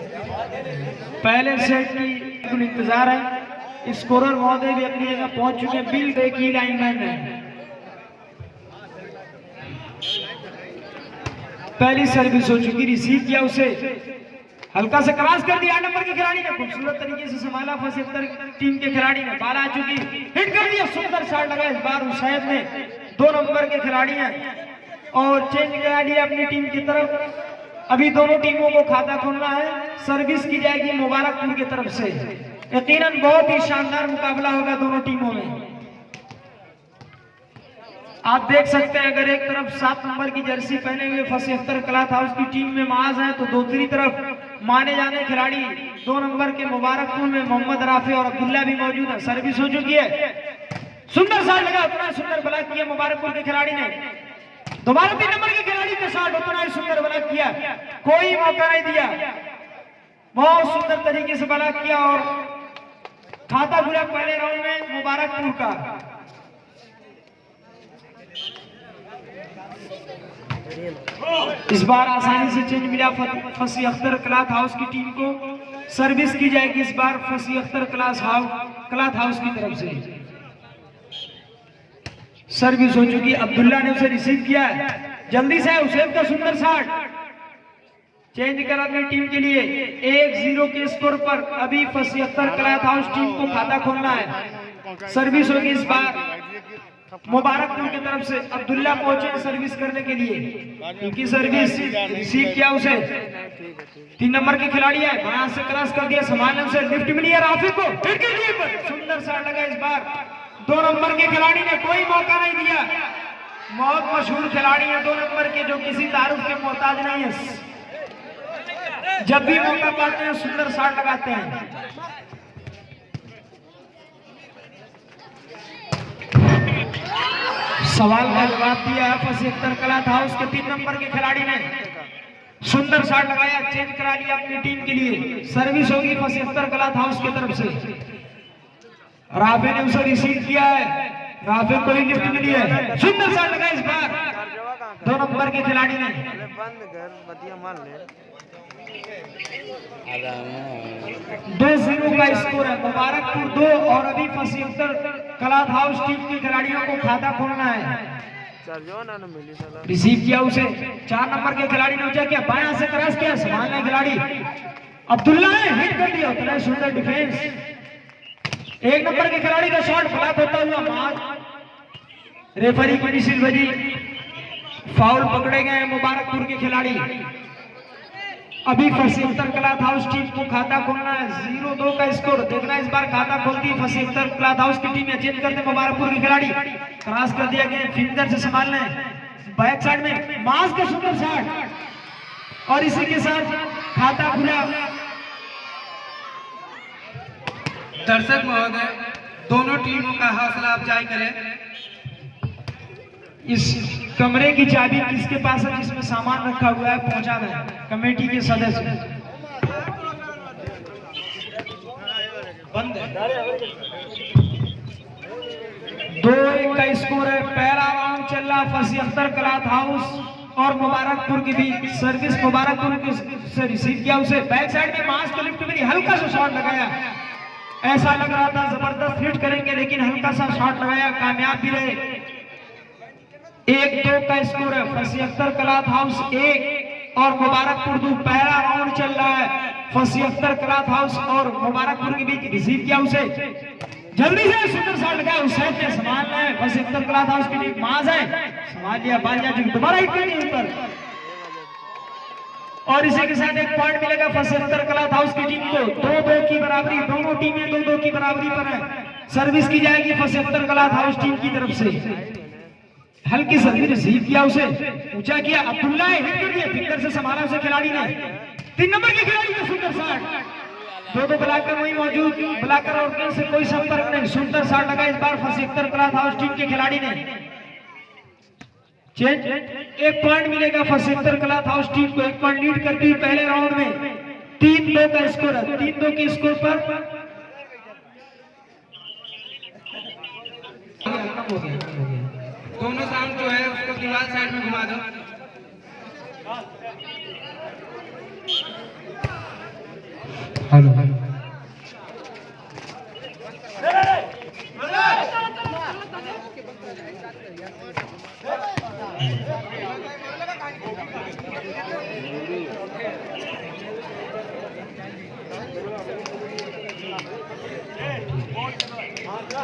पहले सेट की इंतजार है। स्कोरर महोदय भी अपनी जगह पहुंच चुके हैं। बिल डे की लाइनमैन है। पहली सर्विस हो चुकी, रिसीव किया, उसे हल्का से क्रॉस कर दिया। 8 नंबर के खिलाड़ी ने खूबसूरत तरीके से संभाला। 75 टीम के खिलाड़ी ने बाल आ चुकी, हिट कर दिया। सुंदर शॉट लगा इस बार हुसैन ने। 2 नंबर के खिलाड़ी हैं और चेंज करा दिया अपनी टीम की तरफ। अभी दोनों टीमों को खाता खोलना है। सर्विस की जाएगी मुबारकपुर की तरफ से। यकीनन बहुत ही शानदार मुकाबला होगा दोनों टीमों में। आप देख सकते हैं, अगर एक तरफ 7 नंबर की जर्सी पहने हुए फसी अख्तर क्लॉथ हाउस की टीम में माज है, तो दूसरी तरफ माने जाने खिलाड़ी 2 नंबर के मुबारकपुर में मोहम्मद राफे और अब्दुल्ला भी मौजूद है। सर्विस हो चुकी है। सुंदर शॉट लगा, उतना सुंदर ब्लॉक किया मुबारकपुर के खिलाड़ी ने। दोबारा 3 नंबर के खिलाड़ी का शॉट, उतना ही सुंदर ब्लॉक किया, कोई मौका नहीं दिया। बहुत सुंदर तरीके से ब्लॉक किया और खाता खुला पहले राउंड में मुबारकपुर का। इस बार आसानी से चेंज मिला फसी अख्तर क्लॉथ हाउस की टीम को। सर्विस की जाएगी इस बार फसी अख्तर क्लॉथ हाउस की तरफ से। सर्विस हो चुकी, अब्दुल्ला ने उसे रिसीव किया है। जल्दी से हुसैन का सुंदर शॉट, चेंज कर अपनी टीम के लिए। 1-0 के स्कोर पर अभी फसी अख्तर क्लॉथ हाउस टीम को खाता खोलना है। सर्विस होगी इस बार मुबारकपुर की तरफ से। अब्दुल्ला पहुंचे सर्विस करने के लिए, क्योंकि सर्विस रिसीव किया उसे। 3 नंबर के खिलाड़ी है, वहां से क्रॉस कर दिया, संभालने से लिफ्ट मिली है राफी को, हिट कर दिया पर सुंदर शॉट लगा इस बार। 2 नंबर के खिलाड़ी ने कोई मौका नहीं दिया। बहुत मशहूर खिलाड़ी है 2 नंबर के, जो किसी तारुफ के मोहताज नहीं है। जब भी मौका पाते हैं सुंदर शॉट लगाते हैं। सवाल का जवाब दिया है फसी अख्तर क्लॉथ हाउस के 3 नंबर के खिलाड़ी ने। सुंदर शॉट लगाया, चेंज करा लिया अपनी टीम के लिए। सर्विस होगी फसी अख्तर क्लॉथ हाउस की तरफ से। राफे ने उसे रिसीव किया है, राफे को ही लिफ्ट मिली है। सुंदर शॉट लगा इस बार 2 नंबर के खिलाड़ी ने। 2-0 का स्कोर है। मुबारकपुर 2 और अभी फसी अख्तर क्लॉथ हाउस टीम के खिलाड़ियों को खाता खोलना है। रिसीव किया उसे, 4 नंबर के खिलाड़ी ने उठा किया, बायां से क्रॉस किया, संभालने खिलाड़ी अब्दुल्ला ने हिट कर दिया। उतना सुंदर डिफेंस। 1 नंबर के खिलाड़ी का शॉट ब्लॉक होता हुआ मार। रेफरी की विजिल बजी, फाउल पकड़े गए मुबारकपुर के खिलाड़ी। अभी फसी अख्तर क्लॉथ हाउस टीम को खाता खोलना है। 0-2 का स्कोर। देखना इस बार खाता खोलती है फसी अख्तर क्लॉथ हाउस की टीम। चेंज करते मुबारकपुर के खिलाड़ी, क्रॉस कर दिया गया, फिंगर से संभालना है। बैक साइड में मास का सुंदर शॉट और इसी के साथ खाता खुला। दर्शक महोदय, दोनों टीमों का हौसला अफजाई करें। इस कमरे की चाबी किसके पास है जिसमें सामान रखा हुआ है, पहुंचाना है कमेटी के सदस्य। बंद है। 2-1 का स्कोर है। पहला राउंड चल रहा फसी अख्तर क्लॉथ हाउस और मुबारकपुर के बीच। सर्विस मुबारकपुर से रिसीव किया, उसे बैक साइड में मास को लिफ्ट मिली, हल्का सा शॉट लगाया। ऐसा लग रहा था जबरदस्त हिट करेंगे, लेकिन हल्का सा शॉट लगाया, कामयाब भी रहे। 1-2 का स्कोर है। फसी अख्तर क्लॉथ हाउस 1 और मुबारकपुर 2। पहला राउंड चल रहा है। फसी अख्तर क्लॉथ हाउस और मुबारकपुर के बीच। रिसीव किया उसे, जल्दी से सुंदर शॉट लगाया, हुसैन ने संभालना है। फसी अख्तर क्लॉथ हाउस की टीम माज है, संभाल लिया, बाल जा चुकी, दोबारा हिट करनी ऊपर। और इसी के साथ 1 पॉइंट मिलेगा फसी अख्तर क्लॉथ हाउस की टीम को। 2-2 की बराबरी, दोनों टीमें 2-2 की बराबरी पर है। सर्विस की जाएगी फसी अख्तर क्लॉथ हाउस टीम की तरफ से। हल्की से रिसीव किया, उसे ऊंचा किया, अब्दुल्ला ने हिट कर दिया, फिंगर से संभाला उसे खिलाड़ी ने। 3 नंबर के खिलाड़ी का सुंदर शॉट। 2 ब्लॉकर वही मौजूद, ब्लॉकर और गेंद से कोई संपर्क नहीं। सुंदर शॉट लगा इस बार फसी अख्तर क्लॉथ हाउस टीम के खिलाड़ी ने। चेंज, 1 पॉइंट मिलेगा फसी अख्तर क्लॉथ हाउस टीम को। 1 पॉइंट लीड करती है पहले राउंड में। 3-2 का स्कोर है। 3-2 के स्कोर पर दोनों साउंड जो है उसको दीवार साइड में घुमा दो। हेलो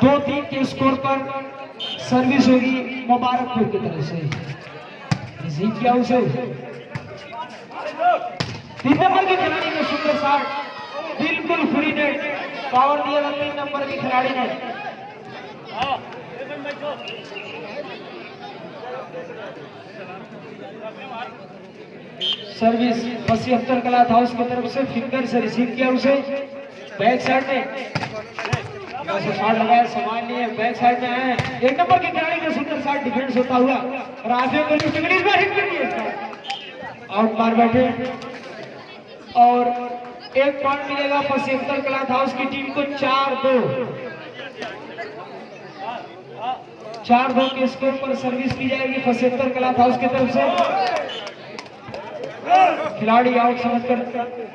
दो तीन के स्कोर पर सर्विस होगी मुबारकपुर की तरफ से। रिसीव किया उसे 3 नंबर के खिलाड़ी ने सुंदर शॉट, बिल्कुल फ्री नेट पावर दिया था 3 नंबर के खिलाड़ी ने। सर्विस 75 क्लॉथ हाउस की तरफ से फिंगर से रिसीव किया उसे बैक साइड में शॉट लगाया, संभाल लिए बैक साइड में आए 1 नंबर के खिलाड़ी का सुंदर शॉट डिफेंस होता हुआ राफे को इस बार हिट कर दिया, आउट मार बैठे और 1 पॉइंट मिलेगा 75 क्लॉथ हाउस की टीम को। 4-2 के स्कोर पर सर्विस की जाएगी 75 क्लॉथ हाउस की तरफ से। खिलाड़ी आउट समझकर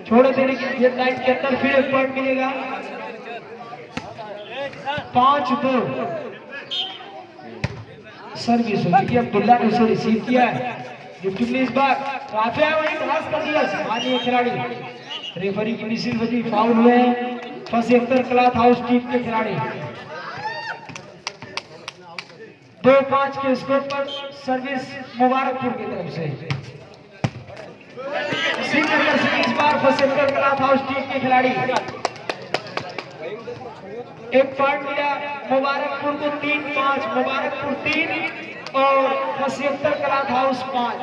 छोड़ देने की गेट लाइन के अंदर फिर 1 पॉइंट मिलेगा। 5-2 सर्विस हो चुकी है। अब्दुल्ला ने उसे रिसीव किया है, गिफ्टली इस बार राफे वही क्रॉस कर दिया सामान्य खिलाड़ी। रेफरी की मिसिल बजी, फाउल हुए 75 क्लॉथ हाउस टीम के खिलाड़ी। 2-5 के स्कोर पर सर्विस मुबारकपुर की तरफ से। इस बार 75 क्लॉथ हाउस टीम के खिलाड़ी 1 पॉइंट मिला मुबारकपुर को। 3-5 मुबारकपुर 3 और 75 क्लॉथ हाउस 5।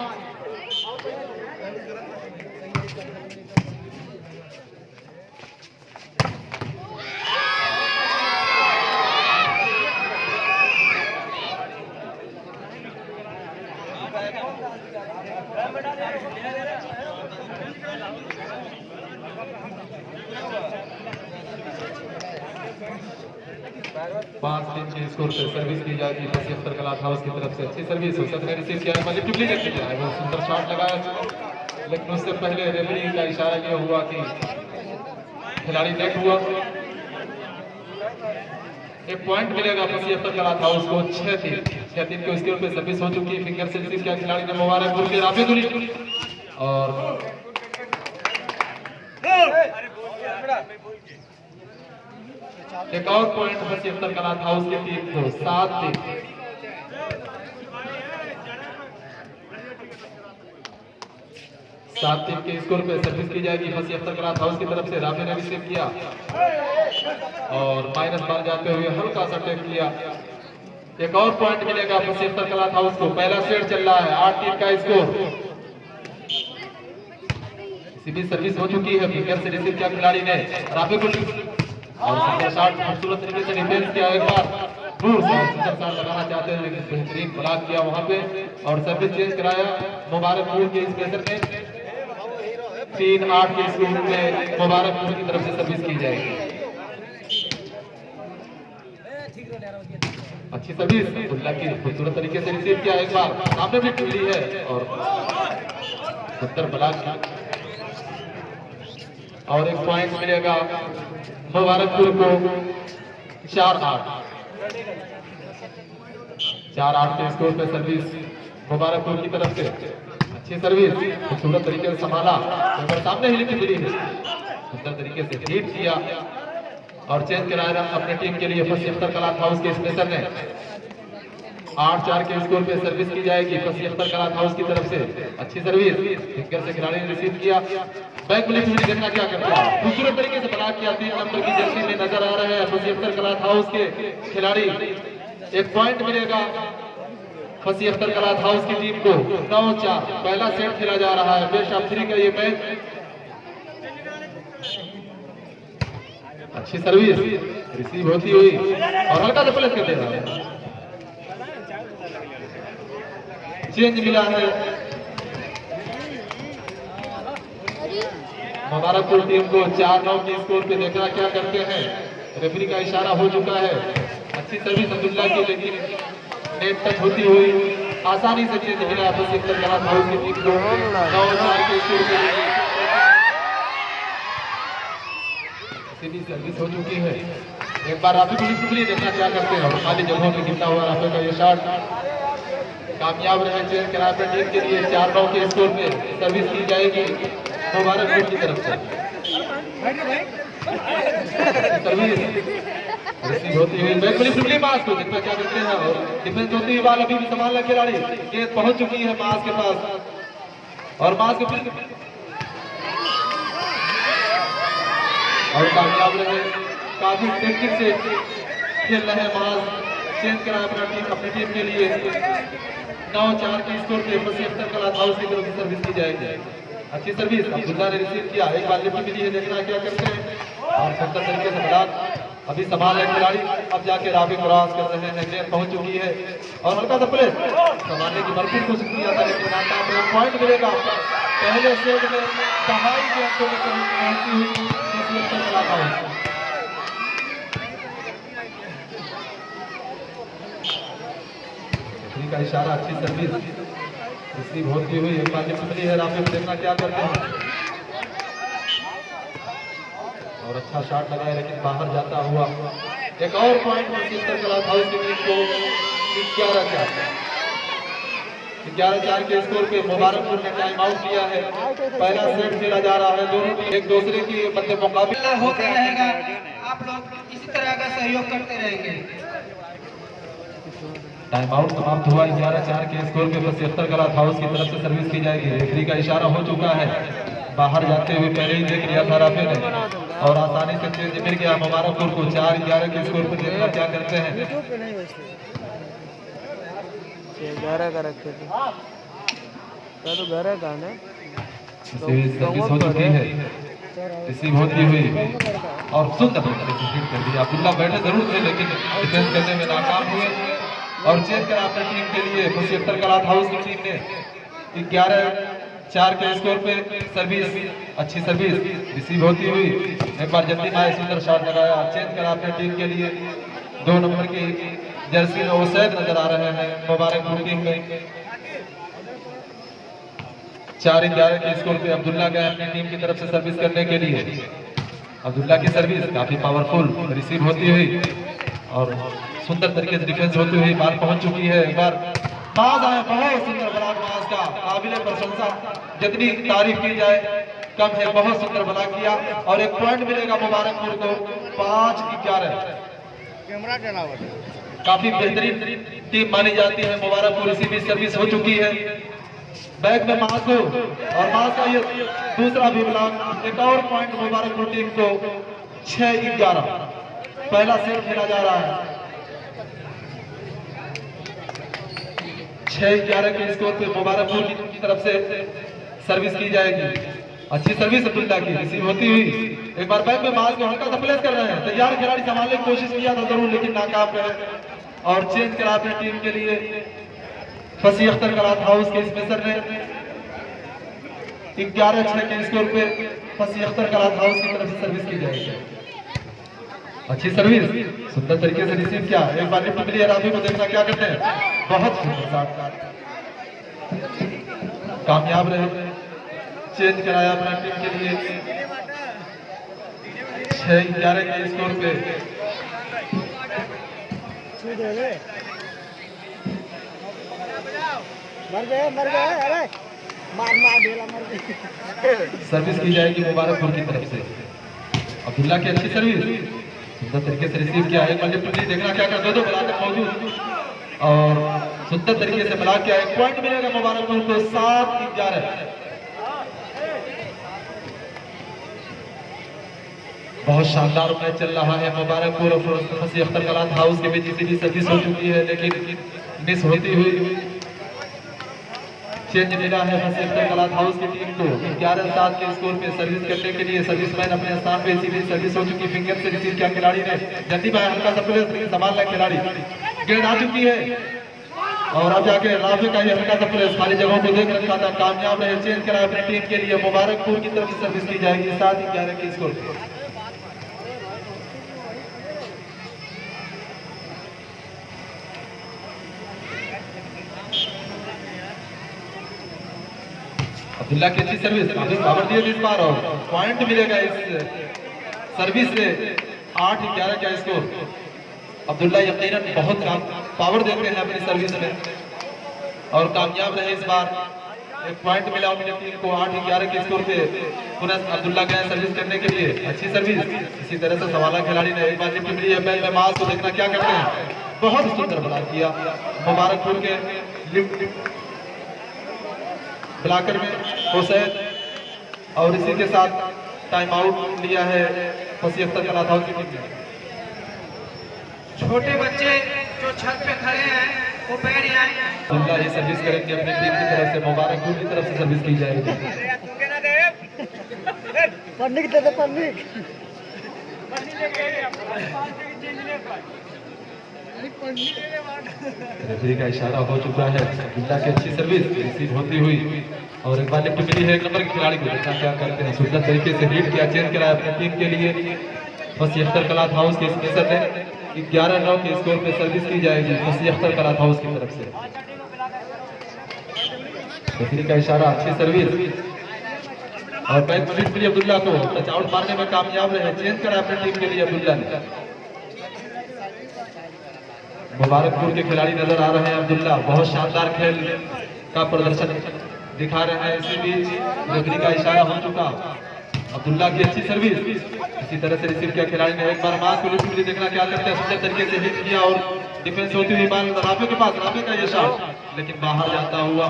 पांच तीन स्कोर पे सर्विस की जाएगी 75 क्लॉथ हाउस की तरफ से। अच्छी सर्विस हो सकता है, रिसीव किया है, लिफ्टिंग करके किया है, वो सुंदर शॉट लगाया, लेकिन उससे पहले रेफरी का इशारा ये हुआ कि खिलाड़ी नेट हुआ। 1 पॉइंट मिलेगा 75 क्लॉथ हाउस को। 6-3 के स्कोर पे सर्विस हो चुकी है। फिंगर से रिसीव किया खिलाड़ी ने मुबारकपुर के राफे गुली और एक और पॉइंट 75 क्लॉथ हाउस की टीम को। 7-3 के स्कोर पे सर्विस की जाएगी 75 क्लॉथ हाउस की तरफ से। राफे ने रिसीव किया और माइनस बार जाते हुए हल्का सा टेक किया। एक और पॉइंट मिलेगा 75 क्लॉथ हाउस को। पहला सेट चल रहा है, 8-3 का स्कोर। सीधी सर्विस हो चुकी है, फिंगर से रिसीव किया खिलाड़ी ने राफे को और सुंदर शॉट खूबसूरत तरीके से डिफेंस किया। एक बार दूर से सुंदर शॉट लगाना चाहते हैं, लेकिन बेहतरीन ब्लॉक किया वहां पे और सर्विस चेंज कराया मुबारकपुर के इस प्रेशर में। 3-8 के स्कोर में मुबारकपुर की तरफ से सर्विस की जाएगी। अच्छी सर्विस अब्दुल्ला की खूबसूरत तरीके से रिसीव किया। एक बार सामने भी टूटी है और सुंदर ब्लॉक और 1 पॉइंट मिलेगा मुबारकपुर को। 4-8 के स्कोर पे सर्विस मुबारकपुर की तरफ से। अच्छी सर्विस खूबसूरत तरीके से संभाला, अगर सामने ही लिफ्ट मिली है, सुंदर तरीके से हिट किया और चेंज कराया अपने टीम के लिए 75 क्लॉथ हाउस के स्पेशल ने। 8-4 के स्कोर पे सर्विस की जाएगी 75 क्लॉथ हाउस की तरफ से। अच्छी सर्विस फिंगर से खिलाड़ी ने रिसीव किया। बैक में लिफ्ट देखना क्या करता है, खूबसूरत तरीके से ब्लॉक किया। 3 नंबर की जर्सी में नजर आ रहे हैं 75 क्लॉथ हाउस के खिलाड़ी। 1 पॉइंट मिलेगा 75 क्लॉथ हाउस की टीम को। 9-4 पहला सेट खेला जा रहा है। बेस्ट ऑफ 3 का ये मैच। अच्छी सर्विस रिसीव होती हुई और हल्का सा प्लेस कर दे रहा है। चेंज मिला है मुबारकपुर टीम को। 4-9 के स्कोर पे देखना क्या करते हैं। रेफरी का इशारा हो चुका है। अच्छी सर्विस अब्दुल्ला की, लेकिन नेट टच होती हुई आसानी से चेंज मिला 75 क्लॉथ हाउस की टीम को। 9-4 के स्कोर पे सीधी सर्विस हो चुकी है। एक बार राफी पुलिस टुकड़ी देखना क्या करते हैं और खाली जगहों में गिरता हुआ राफे का ये शॉट कामयाब रहे। चेंज कराटे टीम के लिए 4-9 के स्कोर पे सर्विस की जाएगी मुबारकपुर की तरफ से। सर्विस रिसीव होती हुई बैक पुलिस टुकड़ी मास को देखना क्या करते हैं और डिफेंस होती हुई बाल अभी भी संभालना खिलाड़ी। गेंद पहुंच चुकी है मास के पास और मास के और कामयाब रहे। काफी टेक्निक से खेल रहे हैं मास। चेंज करा अपनी टीम के लिए 9-4 के स्कोर पे 75 कलाथ हाउस की तरफ से सर्विस की जाएगी। अच्छी सर्विस अब्दुल्ला ने रिसीव किया। एक बार लिफ्ट मिली है, देखना क्या करते हैं और सुंदर तरीके से बड़ा अभी संभाल है खिलाड़ी। अब जाके राफी क्रॉस कर रहे हैं। गेंद पहुंच चुकी है और हल्का सा प्लेस संभालने की भरपूर कोशिश किया था लेकिन नाकाम रहे। पॉइंट मिलेगा पहले सेट में दहाई गेंदों में पहुंचती हुई 75 कलाथ हाउस। का इशारा अच्छी सर्विस रिसीव होती हुई। एक बार लिफ्ट मिली है राफी को देखना क्या करते हैं और अच्छा शॉट लगाए लेकिन बाहर जाता हुआ एक और पॉइंट 75 कलाथ हाउस की टीम को 11-4 के स्कोर पे मुबारकपुर ने टाइम आउट लिया है। पहला सेट खेला जा रहा है। दोनों एक दूसरे के मध्य मुकाबला होता रहेगा। आप लोग इसी तरह का सहयोग करते रहेंगे। टाइम आउट समाप्त हुआ। 11-4 के स्कोर पे 75 कलाथ हाउस की तरफ से सर्विस की जाएगी। रेफरी का इशारा हो चुका है। बाहर जाते हुए पहले ही देख लिया था राफे ने और आसानी से चेंज मिल गया मुबारकपुर को। 4-11 के स्कोर पे देखना क्या करते हैं। 11 का रखे थे तो 11 का ना सर्विस हो चुकी है। रिसीव होती हुई और सुंदर तरीके से हिट कर दिया। अब्दुल्ला बैठे जरूर थे लेकिन डिफेंस करने में नाकाम हुए और चेंज करा अपनी टीम के लिए 75 कलाथ हाउस की टीम ने 11-4 के स्कोर पे सर्विस अच्छी सर्विस रिसीव होती हुई। एक बार जल्दी में सुंदर शॉट लगाया। चेंज करा अपनी टीम के लिए 2 नंबर की जर्सी में ओसैद नजर आ रहे हैं मुबारकपुर टीम में। 4-11 के स्कोर पे अब्दुल्ला गए अपनी टीम की तरफ से सर्विस करने के लिए। अब्दुल्ला की सर्विस काफी पावरफुल रिसीव होती हुई और सुंदर तरीके से डिफेंस होती हुई बाल पहुंच चुकी है। एक बार माज आया, बहुत सुंदर ब्लॉक माज का काबिल प्रशंसा। जितनी तारीफ की जाए कम है। बहुत सुंदर ब्लॉक किया और एक पॉइंट मिलेगा मुबारकपुर को 5-11। काफी बेहतरीन टीम मानी जाती है मुबारकपुर। इसी भी सर्विस हो चुकी है। बैक में मास हो और मास का ये दूसरा भी ब्लॉक। एक और पॉइंट मुबारकपुर टीम को 6-11। पहला सेट खेला जा रहा है। 6-11 के स्कोर पे मुबारकपुर की तरफ से सर्विस की जाएगी। अच्छी सर्विस अब्दुल्ला की रिसीव होती हुई। एक बार बैक में मास को हल्का सा प्लेस कर रहे हैं। तैयार खिलाड़ी संभालने की कोशिश किया था जरूर लेकिन नाकाम रहे और चेंज करा अपनी टीम के लिए 75 कलाथ हाउस के स्पेशल ने 11-6 के स्कोर पे 75 कलाथ हाउस की तरफ से सर्विस की जाएगी। अच्छी सर्विस सुंदर तरीके से रिसीव किया। एक बार लिफ्ट मिली है राफी को देखना क्या करते हैं। बहुत सुंदर शॉट कामयाब रहे। चेंज कराया अपना टीम के लिए 6-11 के स्कोर पे। मर गए अरे मार ढेला मर गए। सर्विस की जाएगी मुबारकपुर की तरफ से। अब्दुल्ला की अच्छी सर्विस सुंदर तरीके से रिसीव किया। एक बार लिफ्ट देखना क्या कर। 2 ब्लॉक मौजूद और सुंदर तरीके से ब्लॉक किया। एक पॉइंट मिलेगा मुबारकपुर को 7-11। बहुत शानदार मैच चल रहा है मुबारकपुर और 75 कलाथ हाउस के बीच। इसी भी सर्विस हो चुकी है लेकिन मिस होती हुई। चेंज मिला है 75 कलाथ हाउस की टीम को 11-7 के स्कोर पे सर्विस करने के लिए। सर्विसमैन अपने स्थान पे इसी भी सर्विस हो चुकी। फिंगर से रिसीव किया खिलाड़ी ने। जल्दी में हल्का सा प्लेस संभालना खिलाड़ी। गेंद आ चुकी है और अब जाके राफे का ही हल्का सा प्लेस खाली जगहों को देख रखा था। कामयाब रहे। चेंज करा अपनी टीम के लिए मुबारकपुर की तरफ से सर्विस की जाएगी 7-11 के स्कोर पे। अब्दुल्ला की अच्छी सर्विस काफी पावर दिए इस बार और पॉइंट मिलेगा इस सर्विस से 8-11 का स्कोर। अब्दुल्ला यकीनन बहुत पावर देते हैं अपनी सर्विस में और कामयाब रहे इस बार। एक पॉइंट मिला अपनी टीम को 8-11 के स्कोर पे। पुनः अब्दुल्ला गए सर्विस करने के लिए, अच्छी सर्विस। इसी तरह से सवाला खिलाड़ी ने एक बार लिफ्ट मिली है बैल में, मास को देखना क्या करते हैं। बहुत सुंदर ब्लॉक किया मुबारकपुर के लिफ्ट ब्लॉकर में हुसैन। और इसी के साथ टाइम आउट लिया है फसी अख्तर कलाथाउस की टीम ने। छोटे बच्चे जो छत पे खड़े हैं वो बैठ जाएं। अब्दुल्ला ये सर्विस करेंगे अपनी टीम की तरफ से, मुबारकपुर की तरफ से सर्विस की जाएगी। रेफरी का इशारा हो चुका है। अब्दुल्ला की अच्छी सर्विस रिसीव होती हुई और एक बार लिफ्ट मिली है एक नंबर के खिलाड़ी को। देखना क्या करते हैं, सुंदर तरीके से लीड किया, चेंज कराया अपनी टीम के लिए। फसी अख्तर कलाथाउस के स्पेशल ने 11-9 के स्कोर पे सर्विस की जाएगी फसी अख्तर कलाथाउस की तरफ से। रेफरी का इशारा, अच्छी सर्विस और बैक लिफ्ट मिली अब्दुल्ला को। टच आउट मारने में कामयाब रहे, चेंज करा अपनी टीम के लिए अब्दुल्ला ने। मुबारकपुर के खिलाड़ी नजर आ रहे हैं अब्दुल्ला, बहुत शानदार खेल का प्रदर्शन दिखा रहे हैं। इसी बीच रेफरी का इशारा हो चुका। अब्दुल्ला की अच्छी सर्विस, इसी तरह से रिसीव किया खिलाड़ी ने। एक बार मास को लिफ्ट मिली, देखना क्या करते हैं। सुंदर तरीके से हिट किया और डिफेंस होती हुई बाल राफे के पास, राफे का ये शॉट लेकिन बाहर जाता हुआ।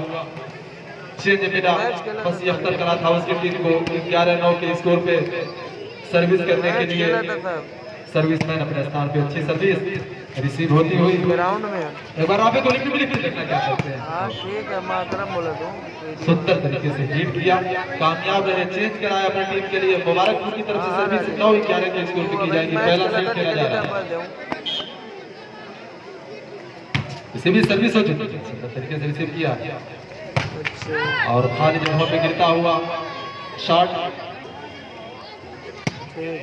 चेंज मिला फसी अख्तर कलाथाउस की टीम को 11-9 के स्कोर पे सर्विस करने के लिए। सर्विसमैन अपने स्थान पे, अच्छी सर्विस रिसीव होती हुई ग्राउंड में एक बार राफे को लिफ्ट मिली, फिर देखना क्या करते हैं। हाँ ठीक है, मातरम बोला तो सुंदर तरीके से लीड किया, कामयाब रहे, चेंज कराया अपनी टीम के लिए। मुबारकपुर की तरफ से सर्विस 9-11 के स्कोर पे की जाएगी। पहला सेट खेला जा रहा है, इसे भी सर्विस हो चुकी है। सुंदर तरीके से रिसीव किया और खाली जगहों पे गिरता हुआ शॉट,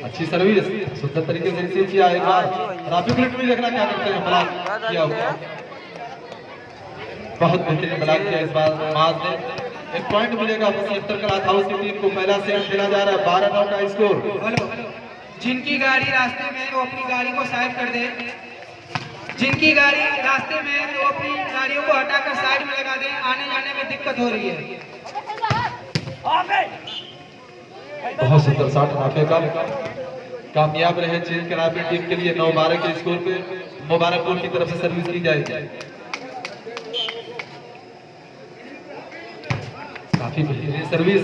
अच्छी सर्विस, सुंदर तरीके से रिसीव किया। एक बार राफी को लिफ्ट मिली, देखना क्या करते हैं। ब्लॉक किया हुआ, बहुत बेहतरीन ब्लॉक किया इस बार माज ने। एक पॉइंट मिलेगा फसी अख्तर कलाथाउस की टीम को। पहला सेट खेला जा रहा है, 12-9 का स्कोर। जिनकी गाड़ी रास्ते में वो अपनी गाड़ी को साइड कर दे। जिनकी गाड़ी रास्ते में वो अपनी गाड़ियों को हटाकर साइड में लगा दे, आने जाने में दिक्कत हो रही है। बहुत सुंदर शॉट राफे का, कामयाब रहे, चेंज करा अपनी टीम के लिए। 9-12 के स्कोर पे मुबारकपुर की तरफ से सर्विस की जाएगी। काफी बेहतरीन सर्विस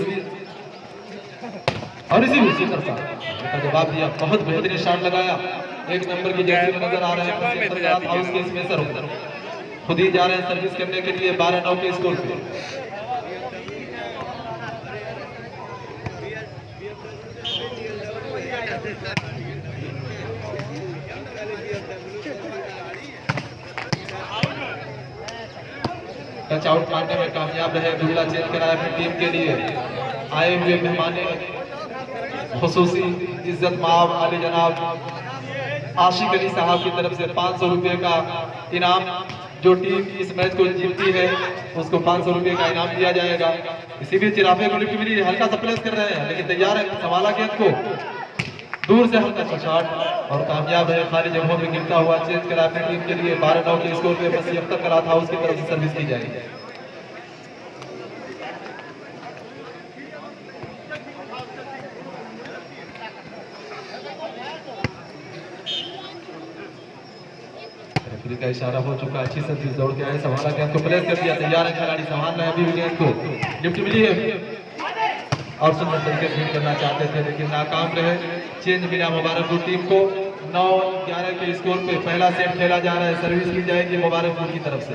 और इसी सुंदर शॉट का जवाब दिया। बहुत बेहतरीन शॉट लगाया, एक नंबर की जर्सी में नजर आ रहे हैं हाउस के स्पेशल खुद ही जा रहे हैं सर्विस करने के लिए 12-9 के स्कोर पे। टच आउट मारने में कामयाब रहे अब्दुल्ला, चेंज कराया अपनी टीम के लिए। आए हुए मेहमान खुसूसी इज्जत माव आली जनाब आशिक अली साहब की तरफ से 500 रुपये का इनाम। जो टीम इस मैच को जीतती है उसको 500 रुपये का इनाम दिया जाएगा। इसी बीच राफे को लिफ्ट मिली, हल्का सा प्रेस कर रहे हैं लेकिन तैयार है सवाला गेंद को दूर से हल्का सा शॉट और कामयाब है। खाली जगहों में गिरता हुआ, चेंज करा अपनी टीम के लिए। 12-9 के स्कोर पे फसी अख्तर कलाथाउस की तरफ से सर्विस की जाएगी। रेफरी का इशारा हो चुका, अच्छी सर्विस दौड़ के आए, सवाला गेंद को प्लेस कर दिया, तैयार है खिलाड़ी, संभाल रहे हैं अभी गेंद को। लिफ्ट मिली है और सुंदर तरीके से हिट करना चाहते थे लेकिन नाकाम रहे। चेंज मिला मुबारकपुर टीम को। 9-11 के स्कोर पे पहला सेट खेला जा रहा है, सर्विस की जाएगी मुबारकपुर की तरफ से।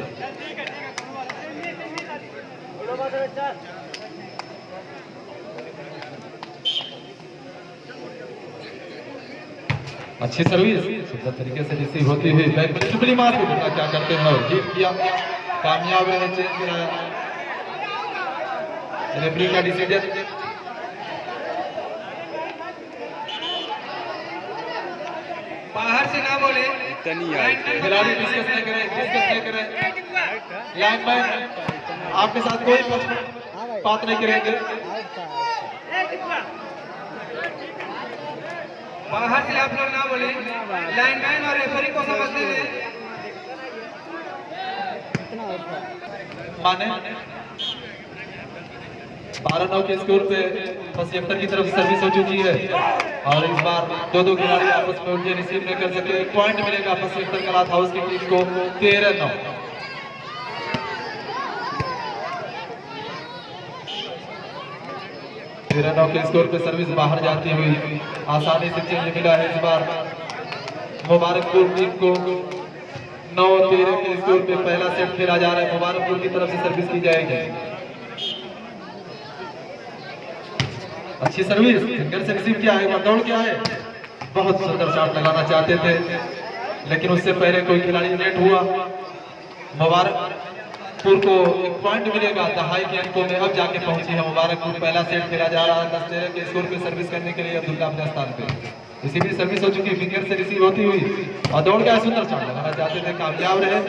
अच्छी सर्विस, सुंदर तरीके से रिसीव होती हुई बैक में चुपली मार को देखा क्या करते हैं और हिट किया, कामयाब रहे, चेंज कराया। रेफरी का डिसीजन बाहर से ना बोले, खिलाड़ी डिस्कस नहीं करें, लाइनमैन आपके साथ कोई बात नहीं करेंगे। बाहर से आप लोग ना बोले, लाइनमैन और रेफरी को समझते हैं। माने 12-9 के स्कोर पे 75 की तरफ सर्विस हो चुकी है और इस बार दो खिलाड़ी आपस में उनके रिसीव नहीं कर सके। एक पॉइंट मिलेगा 75 क्लॉथ हाउस की टीम को 13-9। 13-9 के स्कोर पे सर्विस बाहर जाती हुई आसानी से चेंज मिला है इस बार मुबारकपुर टीम को। 9-13 के स्कोर पे पहला सेट खेला जा रहा है। मुबारकपुर की तरफ से सर्विस की जाएगी। अच्छी सर्विस फिंगर से रिसीव किया है, दौड़ के आए, बहुत सुंदर शॉट लगाना चाहते थे लेकिन उससे पहले कोई खिलाड़ी लेट हुआ। मुबारकपुर को एक पॉइंट मिलेगा। दहाई के अंकों में अब जाके पहुंची है मुबारकपुर। पहला सेट खेला जा रहा है। 10-13 के स्कोर पे सर्विस करने के लिए अब्दुल्ला अपने स्थान पे। इसी भी सर्विस हो चुकी, फिंगर से रिसीव होती हुई और दौड़ के सुंदर शॉट लगाना चाहते थे, कामयाब रहे।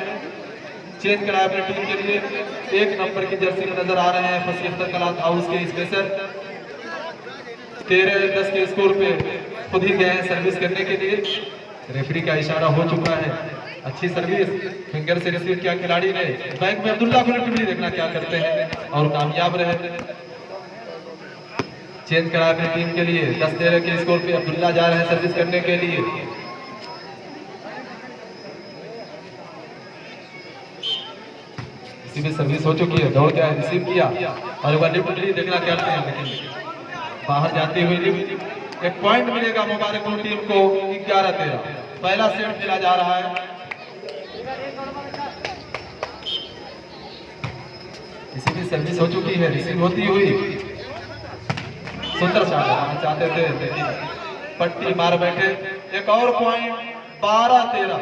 चेंज कराया अपनी टीम के लिए। 1 नंबर की जर्सी में नजर आ रहे हैं 75 क्लॉथ हाउस के स्पेशल। 13-10 के स्कोर पे खुद ही गए हैं सर्विस करने के लिए। रेफरी का इशारा हो चुका है। अच्छी सर्विस फिंगर से रिसीव किया खिलाड़ी ने। बैंक में अब्दुल्ला को भी देखना क्या करते हैं और कामयाब रहे। चेंज करा अपनी टीम के लिए। 10-13 के स्कोर पे अब्दुल्ला जा रहे हैं सर्विस करने के लिए। इसी में सर्विस हो चुकी है। दौड़ के रिसीव किया और वह लिफ्ट देखना चाहते हैं लेकिन बाहर जाती हुई लिफ्ट। एक पॉइंट मिलेगा मुबारकपुर टीम को 11-13। पहला सेट खेला जा रहा है। इसी की सर्विस हो चुकी है। रिसीव होती हुई सुंदर शॉट लगाना चाहते थे लेकिन पट्टी मार बैठे। एक और पॉइंट 12-13।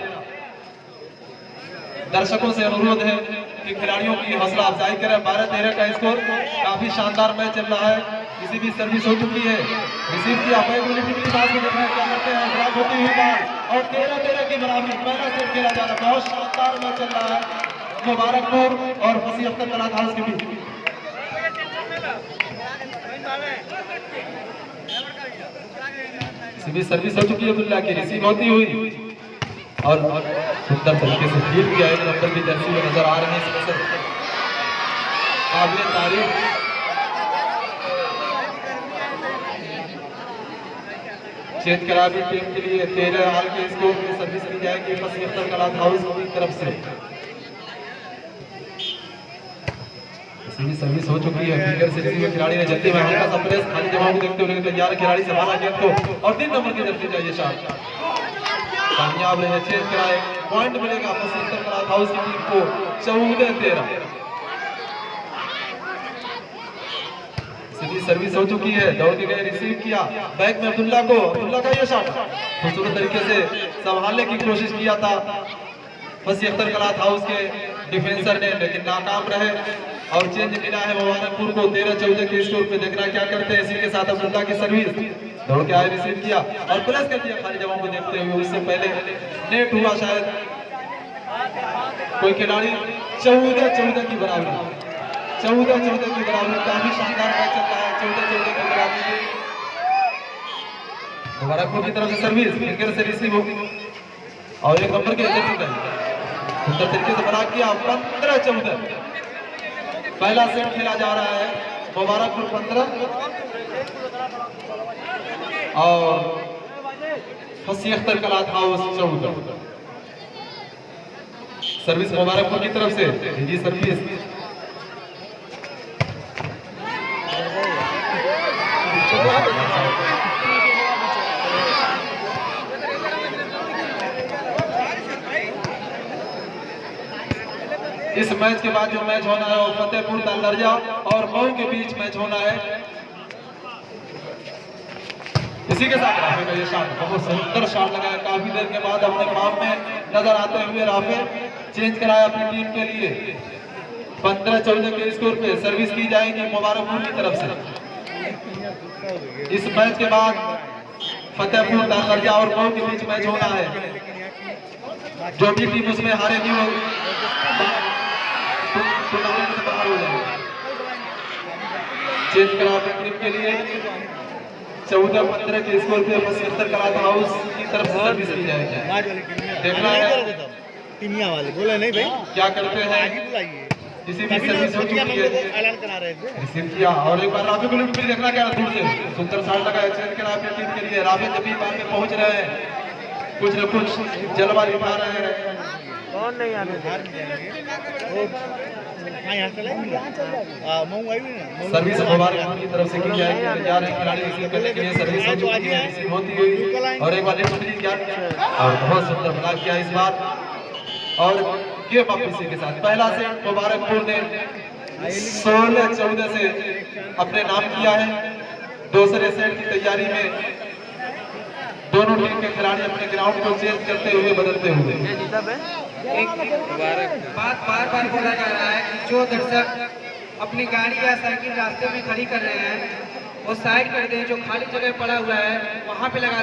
दर्शकों से अनुरोध है कि खिलाड़ियों की हौसला अफजाई करें। 12-13 का स्कोर, काफी शानदार मैच चल रहा है। किसी भी सर्विस हो चुकी है। रिसीव किया क्या करते हैं, ड्रॉप होती हुई बाल और 13-13 की बराबरी। पहला सेट खेला जा रहा है। बहुत शानदार मैच चल रहा है मुबारकपुर और 75 क्लॉथ हाउस के बीच। किसी भी सर्विस हो चुकी है अब्दुल्ला की। रिसीव होती हुई और सुंदर तरीके से फील्ड किया। 1 नंबर की जर्सी में नजर आ रहे हैं काबिल तारीफ। चेंज करा भी टीम के लिए 13 आल के स्कोर में सर्विस की जाएगी 75 क्लॉथ हाउस की तरफ से। सर्विस हो चुकी है। फिंगर से रिसीव खिलाड़ी ने जल्दी में हल्का सा प्रेस, खाली जगहों को देखते हुए तैयार खिलाड़ी संभाला गेंद को और 3 नंबर की जर्सी चाहिए शॉट। कामयाब रहे। चेंज कराए, पॉइंट मिलेगा 75 क्लॉथ हाउस की टीम को 14-13। सीधी सर्विस हो चुकी है। दौड़ के गए, रिसीव किया, बैक में अब्दुल्ला को। अब्दुल्ला का ये शॉट खूबसूरत तरीके से संभालने की कोशिश किया था 75 क्लॉथ हाउस के डिफेंसर ने लेकिन नाकाम रहे और चेंज मिला है मुबारकपुर को 13-14 के स्कोर पे। देखना क्या करते हैं। इसी के साथ अब्दुल्ला की सर्विस, दौड़ के आए, रिसीव किया और प्रेस कर दिया खाली जगहों को देखते हुए। उससे पहले नेट हुआ शायद कोई खिलाड़ी। 14-14 की बराबरी, 14-14 की बराबरी। काफी शानदार मैच चल रहा है। 14-14 की बराबरी। मुबारकपुर की तरफ से सर्विस, फिंगर से रिसीव होगी और 1 नंबर के सुंदर तरीके से बना किया। 15-14 पहला सेट खेला जा रहा है। मुबारकपुर 15 और 75 क्लॉथ हाउस 14। सर्विस मुबारकपुर की तरफ से। जी सर्विस इस मैच के बाद जो मैच होना है वो फतेहपुर दरजा और मऊ के बीच मैच होना है। इसी के साथ राफे का ये शॉट, बहुत सुंदर शॉट लगाया। काफी देर के बाद अपने फॉर्म में नजर आते हुए राफे चेंज कराया अपनी टीम के लिए। 15-14 के स्कोर पे सर्विस की जाएगी मुबारकपुर की तरफ से। इस मैच के बाद फतेहपुर दरजा और मऊ के बीच मैच होना है। जो भी टीम उसमें हारेगी वो टूर्नामेंट से बाहर हो जाएगी। चेंज करा अपनी टीम के लिए 14-15 के स्कोर पे 75 क्लाथ हाउस की तरफ से सर्विस की जाएगी। देखना है टीमिया वाले बोले नहीं भाई, क्या करते हैं। बुलाइए किसी भी सर्विस हो चुकी है, ऐलान करा रहे थे। रिसीव किया और एक बार राफे को लुट भी देखना क्या दूर से सुंदर साठ लगा चेंज करा अपनी टीम के लिए। राफे जब भी बार में पहुंच रहे हैं कुछ न कुछ जलवा दिखा रहे हैं। कौन नहीं आने सर्विस मुबारक की तरफ से की जाएगी। तैयार है खिलाड़ी रिसीव करने के लिए। सर्विस हो चुकी है, रिसीव होती हुई और एक बार नेट किया और बहुत सुंदर बना किया इस बार। और गेम वापस के साथ पहला सेट मुबारकपुर ने 16-14 से अपने नाम किया है। दूसरे सेट की तैयारी में दोनों टीम के खिलाड़ी अपने ग्राउंड को चेंज करते हुए बदलते हुए। एक बात बार बार बोला जा रहा है कि जो दर्शक अपनी गाड़ी या साइकिल रास्ते में खड़ी कर रहे हैं वो साइड कर दें, जो खाली जगह पड़ा हुआ है वहाँ पे लगा